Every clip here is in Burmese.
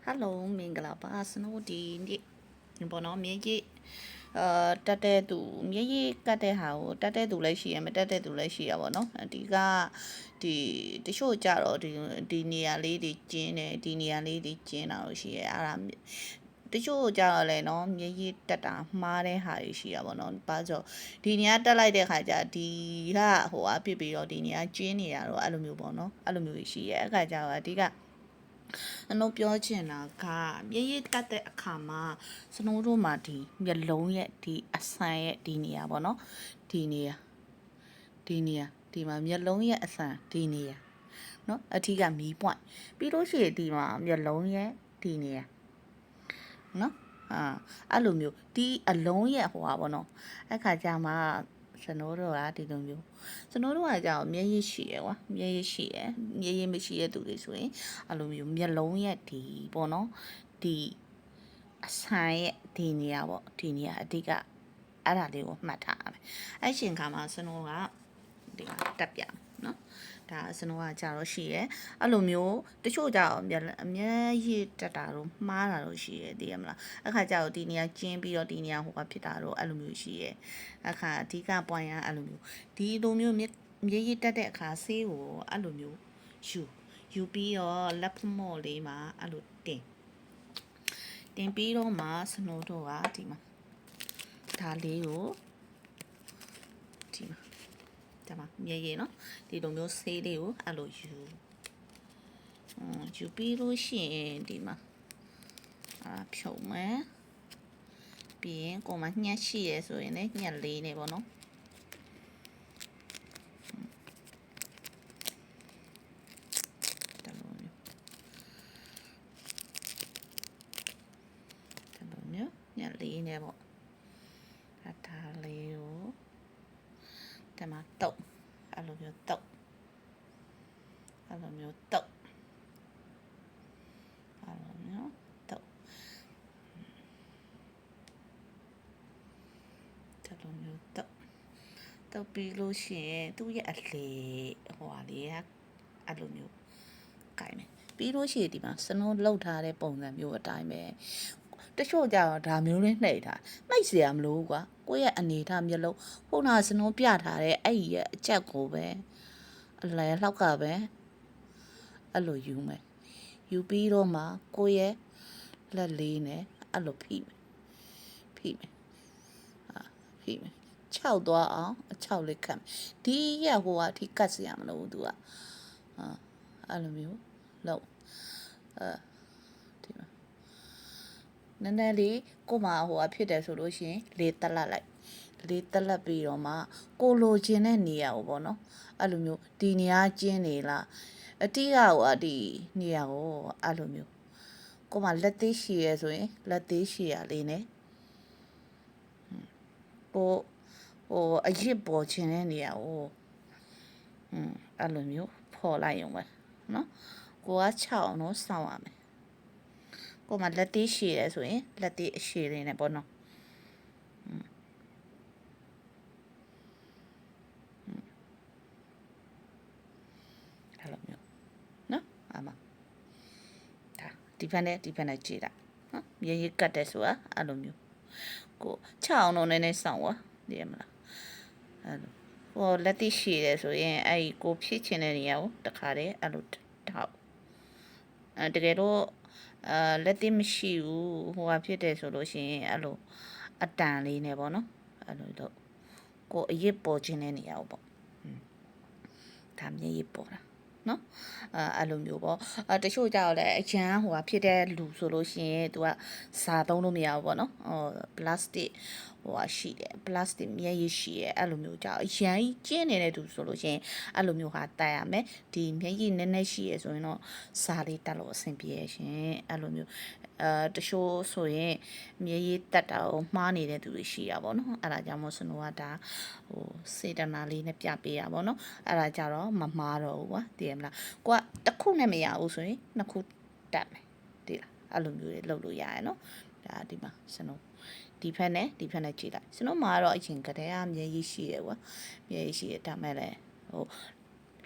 Hello မင်္ဂလာပါစနိုးဒီနေ့ဘောနော်မြေကြီးတက်တဲ့သူမြေကြီးကတ်တဲ့ဟာကိုတက်တဲ့သူလည်းရှိရမတက်တဲ့သူလည်းရှိရပါတော့ဒီကဒီတချို့ကြတော့ဒီနေရာလေးတွေကျင်းတယ်ဒီနေရာလေးတွေကျင်းတာလို့ရှိရအဲ့ဒါတချို့ကြတော့လဲနော်မြေကြီးတက်တာမှားတဲ့ဟာတွေရှိရပါတော့ဘာကြောဒီနေရာတက်လိုက်တဲ့ခါကျဒီကဟိုအပြစ်ပြီးတော့ဒီနေရာကျင်းနေရတော့အဲ့လိုမျိုးပေါ့နော်အဲ့လိုမျိုးရှိရအဲ့ခါကျတော့အဓိကအနှုတ်ပြောချင်တာကမြေရည်တက်တဲ့အခါမှာစနိုးတို့မှာဒီမျက်လုံးရဲ့ဒီအဆန်ရဲ့ဒီနေရာပေါ့နော်ဒီနေရာဒီမှာမျက်လုံးရဲ့အဆန်ဒီနေရာနော်အထီးကမီးပွိုင်ပြီးလို့ရှိရင်ဒီမှာမျက်လုံးရဲ့ဒီနေရာနော်အဲ့လိုမျိုးဒီအလုံးရဲ့ဟိုပါပေါ့နော်အဲ့ခါကျမှစနိုးတို့ကဒီလိုမျိုးစနိုးတို့ကကြောက်မျက်ရည်ရှိရယ်ကွာမျက်ရည်ရှိရယ်မျက်ရည်မရှိတဲ့သူတွေဆိုရင်အဲ့လိုမျိုးမျက်လုံးရဲ့ဒီပေါ့နော်ဒီအဆန်ရဲ့ဒီနေရာပေါ့ဒီနေရာအဓိကအဲ့ဒါလေးကိုမှတ်ထားရမယ်အဲ့ရှင်ခါမှာစနိုးကဒီမှာတက်ပြနော်ဒါစနိုးကကြာတော့ရှိရဲအဲ့လိုမျိုးတချို့ကြာတော့အမျက်ရည်တက်တာတော့မှားတာတော့ရှိရဲသိရမလားအခါကြာတော့ဒီနေရာကျင်းပြီးတော့ဒီနေရာဟိုကဖြစ်တာတော့အဲ့လိုမျိုးရှိရဲအခါအဓိက point ကအဲ့လိုမျိုးဒီလိုမျိုးမျက်ရည်တက်တဲ့အခါဆေးကိုအဲ့လိုမျိုးယူပြီးတော့လက်ဖမော့လေးမှာအဲ့လိုတင်ပြီးတော့မှစနိုးတော့ကဒီမှာဒါလေးကိုဒီမှာဒါမှမြေရည်နော်ဒီလိုမျိုးဆေးလေးကိုအဲ့လိုယူပြီးလို့ရှိရင်ဒီမှာဖြုံမယ်ပြီးရင်ကိုမညှက်ရှိရဆိုရင်လည်းညှက်လေးနေပေါ့နော်ညလေးနေပေါ့ဒါလေးကိုဒီမှာတုပ်အဲ့လိုမျိုးတုပ်အဲ့လိုမျိုးတုပ်အဲ့လိုမျိုးတုပ်ဒီလိုမျိုးတုပ်ပြီးလို့ရှိရင်သူ့ရဲ့အလေဟိုဟာလေးကအဲ့လိုမျိုးကြိုင်မယ်ပြီးလို့ရှိရင်ဒီမှာစနိုးလောက်ထားတဲ့ပုံစံမျိုးအတိုင်းပဲတချို့ကြတော့ဒါမျိုးလေးနှိပ်ထားနှိပ်เสียမလို့ကွာကိုယ့်ရဲ့အနေထားမျိုးလုံးဖုန်းနာစနိုးပြထားတဲ့အဲ့ဒီရဲ့အချက်ကိုပဲအလဲလောက်ကပဲအဲ့လိုယူမယ်ယူပြီးတော့မှကိုယ့်ရဲ့လက်လေးနဲ့အဲ့လိုဖိမယ်6သွားအောင်6လေးခတ်ဒီရဟိုကထိကတ်စရာမလိုဘူးသူကအဲ့လိုမျိုးလောက်ဒီမှာနည်းနည်းလေးကိုမဟိုကဖြစ်တယ်ဆိုလို့ရှိရင်လေတက်လက်လိုက်လေးတက်လက်ပြီးတော့မှကိုလိုချင်တဲ့နေရာကိုပေါ့နော်အဲ့လိုမျိုးဒီနေရာကျင်းနေလားအတိကဟိုဒီနေရာကိုအဲ့လိုမျိုးကိုမလက်သေးရှည်ရဆိုရင်လက်သေးရှည်ရလေးနဲ့ကိုဟိုအရစ်ပေါ်ခြင်းတဲ့နေရာကိုအဲ့လိုမျိုးဖော်လိုက်ရုံပဲနော်ကိုက6အောင်တော့စောင့်ရမယ်ကိုမလက်သေးရှည်ရဆိုရင်လက်သေးအရှည်လေးနဲ့ပေါ့နော်အဲ့လိုမျိုးနော်အမဒါဒီဖက်နဲ့ကြည့်တာနော်မြေကြီးကတ်တယ်ဆိုတာအဲ့လိုမျိုးကို6အောင်တော့နည်းနည်းစောင့်ပါသိရမလားအဲ့လိုဟိုလက်တိရှိတယ်ဆိုရင်အဲ့ကိုဖြစ်ချင်တဲ့နေရာကိုတခါတည်းအဲ့လိုထောက်တကယ်တော့လက်တိမရှိဘူးဟိုဟာဖြစ်တယ်ဆိုလို့ရှိရင်အဲ့လိုအတန်လေးနဲ့ပေါ့နော်အဲ့လိုတော့ကိုအရစ်ပေါ်ခြင်းတဲ့နေရာကိုပေါ့ဒါမြေရစ်ပေါ်တာနော်အဲ့လိုမျိုးပေါ့တချို့ကြောက်လဲအရန်ဟိုဟာဖြစ်တဲ့လူဆိုလို့ရှိရင်သူကစာသုံးလို့မရဘူးပေါ့နော်ပလတ်စတစ်ဟိုဟာရှိတယ်ပလတ်စတစ်မျက်ရည်ရှိတယ်အဲ့လိုမျိုးကြောက်အရန်ကျင်းနေတဲ့သူဆိုလို့ရှိရင်အဲ့လိုမျိုးဟာတက်ရမယ်ဒီမျက်ရည်နည်းနည်းရှိရဆိုရင်တော့စာလေးတက်လို့အဆင်ပြေရရှင်အဲ့လိုမျိုးတချို့ဆိုရင်မျက်ရည်တက်တာကိုမှားနေတဲ့သူတွေရှိရပါတော့အဲ့ဒါကြောင့်မို့စနိုးကဒါဟိုစေတနာလေးနဲ့ပြပေးရပါတော့အဲ့ဒါကြတော့မမှားတော့ဘူးကွာတည်ရမလားကိုကတစ်ခုနဲ့မရဘူးဆိုရင်နှစ်ခုတက်မယ်တည်လားအဲ့လိုမျိုးတွေလုပ်လို့ရရနော်ဒါဒီမှာစနိုးဒီဖက်နဲ့ကြည့်လိုက်စနိုးမှာတော့အရင်ကတည်းကမျက်ရည်ရှိရကွာမျက်ရည်ရှိရဒါမဲ့လည်းဟို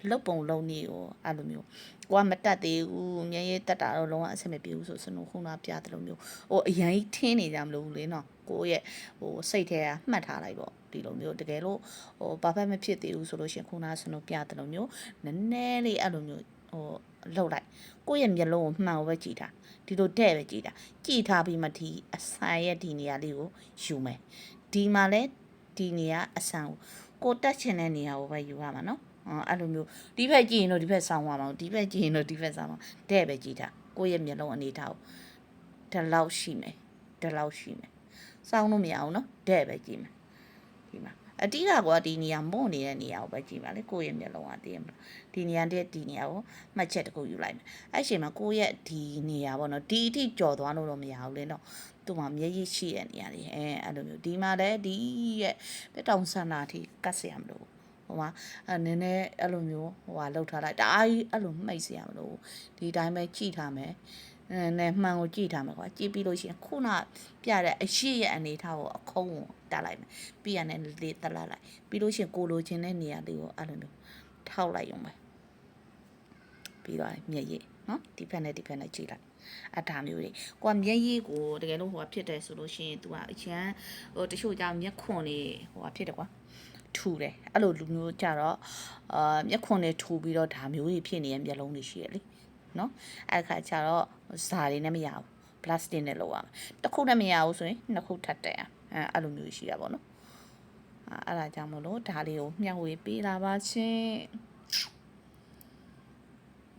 လုတ်ပုံလုံးနေကိုအဲ့လိုမျိုးကိုကမတက်သေးဘူးမျက်ရည်တက်တာတော့လုံးဝအဆင်မပြေဘူးဆိုစနုခုနပြတယ်လို့မျိုးဟိုအရင်ထင်းနေကြမလို့လေနော်ကိုရဲ့ဟိုစိတ်ထဲကမှတ်ထားလိုက်ပေါ့ဒီလိုမျိုးတကယ်လို့ဟိုဘာဖက်မဖြစ်သေးဘူးဆိုလို့ရှင်ခုနစနုပြတယ်လို့မျိုးနည်းနည်းလေးအဲ့လိုမျိုးဟိုလှုပ်လိုက်ကိုရဲ့မျက်လုံးကိုမှန်အောင်ပဲကြည့်တာဒီလိုတဲ့ပဲကြည့်တာကြည့်ထားပြီးမှဒီအဆန်ရဲ့ဒီနေရာလေးကိုယူမယ်ဒီမှာလဲဒီနေရာအဆန်ကိုတက်ချင်တဲ့နေရာကိုပဲယူရမှာနော်အဲ့လိုမျိုးဒီဘက်ကြည့်ရင်တော့ဒီဘက်ဆောင်းသွားမှာဒီဘက်ကြည့်ရင်တော့ဒီဘက်ဆောင်းမှာတဲ့ပဲကြည့်တာကိုယ့်ရဲ့မျက်လုံးအနေထားကိုဒီလောက်ရှိမယ်ဆောင်းလို့မရအောင်နော်တဲ့ပဲကြည့်မယ်ဒီမှာအတိကကွာဒီနေရာမွန့်နေတဲ့နေရာကိုပဲကြည့်ပါလေကိုယ့်ရဲ့မျက်လုံးကတည်ရမလားဒီနေရာတဲ့ဒီနေရာကိုမှတ်ချက်တစ်ခုယူလိုက်မယ်အဲ့ချိန်မှာကိုယ့်ရဲ့ဒီနေရာပေါ့နော်ဒီအထိကြော်သွားလို့တော့မရဘူးလေနော်သူ့မှာမျက်ရည်ရှိတဲ့နေရာလေးအဲ့လိုမျိုးဒီမှာလည်းဒီရဲ့ပတောင်ဆန္ဒအထိကတ်เสียမလို့ဟိုမှာနည်းနည်းအဲ့လိုမျိုးဟိုဟာလောက်ထားလိုက်ဒါကြီးအဲ့လိုမှိတ်เสียမလို့ဒီတိုင်းပဲကြည့်ထားမယ်နဲ့မှန်ကိုကြည့်ထားမယ်ကွာကြည့်ပြီးလို့ရှိရင်ခုနပြတဲ့အရှိရဲ့အနေထားကိုအခုံးကိုတက်လိုက်မယ်ပြီးရတဲ့လေးတက်လိုက်ပြီးလို့ရှိရင်ကိုလိုချင်တဲ့နေရာလေးကိုအဲ့လိုမျိုးထောက်လိုက်ရုံပဲပြီးတော့မျက်ရည်နော်ဒီဖက်နဲ့ကြည့်လိုက်အတားမျိုးတွေကိုကမျက်ရည်ကိုတကယ်လို့ဟိုဖြစ်တယ်ဆိုလို့ရှိရင် तू ကအချမ်းဟိုတချို့ကြောင့်မျက်ခွန်နေဟိုဖြစ်တယ်ကွာထူတယ်အဲ့လိုလူမျိုးကြတော့မျက်ခွန်နဲ့ထူပြီးတော့ဒါမျိုးကြီးဖြစ်နေတဲ့မျက်လုံးတွေရှိရလေနော်အဲ့ခါကျတော့ဇာတွေနဲ့မရဘူးပလတ်စတစ်နဲ့လောက်ရမယ်တစ်ခုနဲ့မရဘူးဆိုရင်နှစ်ခုထပ်တက်အဲ့လိုမျိုးရှိတာပေါ့နော်အဲ့ဒါကြောင့်မလို့ဒါလေးကိုမျှဝေပေးလာပါချင်း